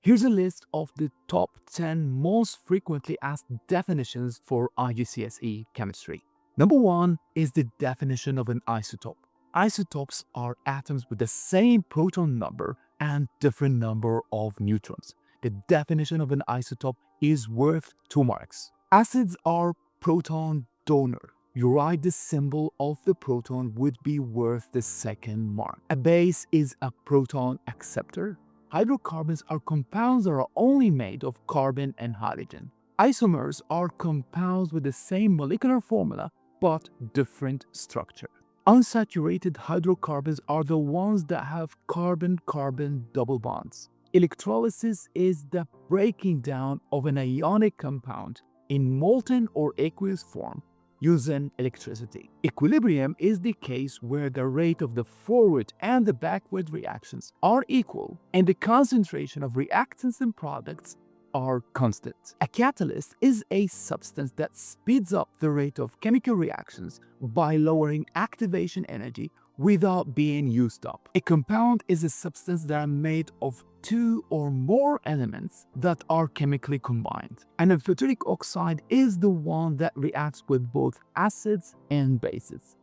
Here's a list of the top 10 most frequently asked definitions for IGCSE chemistry. Number 1 is the definition of an isotope. Isotopes are atoms with the same proton number and different number of neutrons. The definition of an isotope is worth 2 marks. Acids are proton donor. You write the symbol of the proton would be worth the second mark. A base is a proton acceptor. Hydrocarbons are compounds that are only made of carbon and hydrogen. Isomers are compounds with the same molecular formula but different structure. Unsaturated hydrocarbons are the ones that have carbon-carbon double bonds. Electrolysis is the breaking down of an ionic compound in molten or aqueous form using electricity. Equilibrium is the case where the rate of the forward and the backward reactions are equal and the concentration of reactants and products are constant. A catalyst is a substance that speeds up the rate of chemical reactions by lowering activation energy without being used up. A compound is a substance that are made of 2 or more elements that are chemically combined. An amphoteric oxide is the one that reacts with both acids and bases.